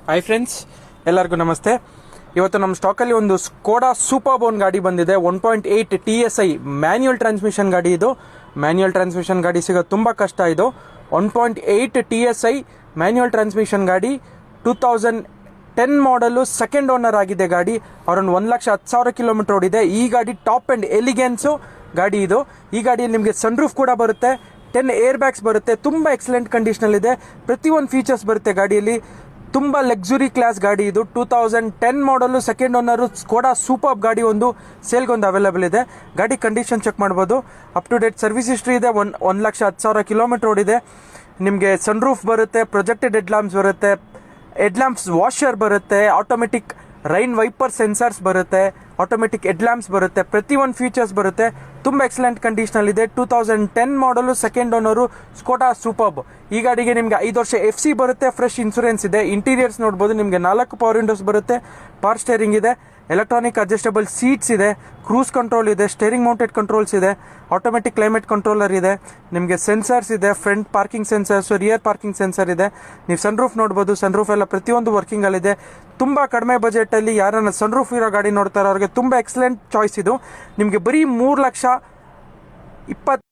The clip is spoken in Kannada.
ಹಾಯ್ ಫ್ರೆಂಡ್ಸ್, ಎಲ್ಲರಿಗೂ ನಮಸ್ತೆ. ಇವತ್ತು ನಮ್ಮ ಸ್ಟಾಕಲ್ಲಿ ಒಂದು ಸ್ಕೋಡಾ ಸೂಪರ್ ಬೋನ್ ಗಾಡಿ ಬಂದಿದೆ. 1.8 TSI ಮ್ಯಾನ್ಯುಯಲ್ ಟ್ರಾನ್ಸ್ಮಿಷನ್ ಗಾಡಿ. ಇದು ಮ್ಯಾನ್ಯುಯಲ್ ಟ್ರಾನ್ಸ್ಮಿಷನ್ ಗಾಡಿ ಸಿಗೋದು ತುಂಬ ಕಷ್ಟ. ಇದು 1.8 TSI ಮ್ಯಾನ್ಯುಯಲ್ ಟ್ರಾನ್ಸ್ಮಿಷನ್ ಗಾಡಿ. 2010 ಮಾಡಲು ಸೆಕೆಂಡ್ ಓನರ್ ಆಗಿದೆ ಗಾಡಿ. ಅರೌಂಡ್ 1,10,000 ಕಿಲೋಮೀಟರ್ ಓಡಿದೆ. ಈ ಗಾಡಿ ಟಾಪ್ ಆ್ಯಂಡ್ ಎಲಿಗೆನ್ಸು ಗಾಡಿ ಇದು. ಈ ಗಾಡಿಯಲ್ಲಿ ನಿಮಗೆ ಸನ್ರೂಫ್ ಕೂಡ ಬರುತ್ತೆ, 10 ಏರ್ ಬ್ಯಾಗ್ಸ್ ಬರುತ್ತೆ. ತುಂಬ ಎಕ್ಸಲೆಂಟ್ ಕಂಡೀಷನಲ್ಲಿ ಇದೆ. ಪ್ರತಿಯೊಂದು ಫೀಚರ್ಸ್ ಬರುತ್ತೆ ಗಾಡಿಯಲ್ಲಿ. ತುಂಬ ಲಕ್ಸುರಿ ಕ್ಲಾಸ್ ಗಾಡಿ ಇದು. 2010 ಮಾಡಲು ಸೆಕೆಂಡ್ ಓನರು ಸ್ಕೋಡಾ ಸೂಪರ್ ಗಾಡಿ ಒಂದು ಸೇಲ್ಗೊಂದು ಅವೈಲೇಬಲ್ ಇದೆ. ಗಾಡಿ ಕಂಡೀಷನ್ ಚೆಕ್ ಮಾಡ್ಬೋದು. Up to date service history ಇದೆ. 1,10,000 ಕಿಲೋಮೀಟರ್ ಓಡಿದೆ. ನಿಮಗೆ ಸನ್ರೂಫ್ ಬರುತ್ತೆ, ಪ್ರೊಜೆಕ್ಟೆಡ್ ಹೆಡ್ ಲ್ಯಾಂಪ್ಸ್ ಬರುತ್ತೆ, ಹೆಡ್ ಲ್ಯಾಂಪ್ಸ್ ವಾಷರ್ ಬರುತ್ತೆ, ಆಟೋಮೆಟಿಕ್ ರೈನ್ ವೈಪರ್ ಸೆನ್ಸರ್ಸ್ ಬರುತ್ತೆ, ಆಟೋಮೆಟಿಕ್ ಹೆಡ್ ಲ್ಯಾಂಪ್ಸ್ ಬರುತ್ತೆ. ಪ್ರತಿಯೊಂದು ಫೀಚರ್ಸ್ ಬರುತ್ತೆ. ತುಂಬ ಎಕ್ಸಲೆಂಟ್ ಕಂಡೀಷನಲ್ಲಿ ಇದೆ. 2010 ಮಾಡಲು ಸೆಕೆಂಡ್ ಓನರು ಸ್ಕೋಡಾ ಸೂಪರ್ಬ್. ಈ ಗಾಡಿಗೆ ನಿಮಗೆ 5 ವರ್ಷ FC ಬರುತ್ತೆ. ಫ್ರೆಶ್ ಇನ್ಸೂರೆನ್ಸ್ ಇದೆ. ಇಂಟೀರಿಯರ್ಸ್ ನೋಡ್ಬೋದು. ನಿಮಗೆ 4 ಪವರ್ ವಿಂಡೋಸ್ ಬರುತ್ತೆ, ಪವರ್ ಸ್ಟೇರಿಂಗ್ ಇದೆ, ಎಲೆಕ್ಟ್ರಾನಿಕ್ ಅಡ್ಜಸ್ಟಬಲ್ ಸೀಟ್ಸ್ ಇದೆ, ಕ್ರೂಸ್ ಕಂಟ್ರೋಲ್ ಇದೆ, ಸ್ಟೇರಿಂಗ್ ಮೌಂಟೆಡ್ ಕಂಟ್ರೋಲ್ಸ್ ಇದೆ, ಆಟೋಮೆಟಿಕ್ ಕ್ಲೈಮೇಟ್ ಕಂಟ್ರೋಲರ್ ಇದೆ, ನಿಮಗೆ ಸೆನ್ಸರ್ಸ್ ಇದೆ, front parking sensors, rear parking sensor ಇದೆ. ನೀವು ಸನ್ರೂಫ್ ನೋಡ್ಬೋದು. ಸನ್ರೂಫ್ ಎಲ್ಲ ಪ್ರತಿಯೊಂದು ವರ್ಕಿಂಗಲ್ಲಿದೆ. ತುಂಬ ಕಡಿಮೆ ಬಜೆಟಲ್ಲಿ ಯಾರನ್ನ ಸನ್ರೂಫ್ ಇರೋ ಗಾಡಿ ನೋಡ್ತಾರೋ ಅವ್ರಿಗೆ ತುಂಬ ಎಕ್ಸಲೆಂಟ್ ಚಾಯ್ಸ್ ಇದು. ನಿಮಗೆ ಬರೀ 3,20,000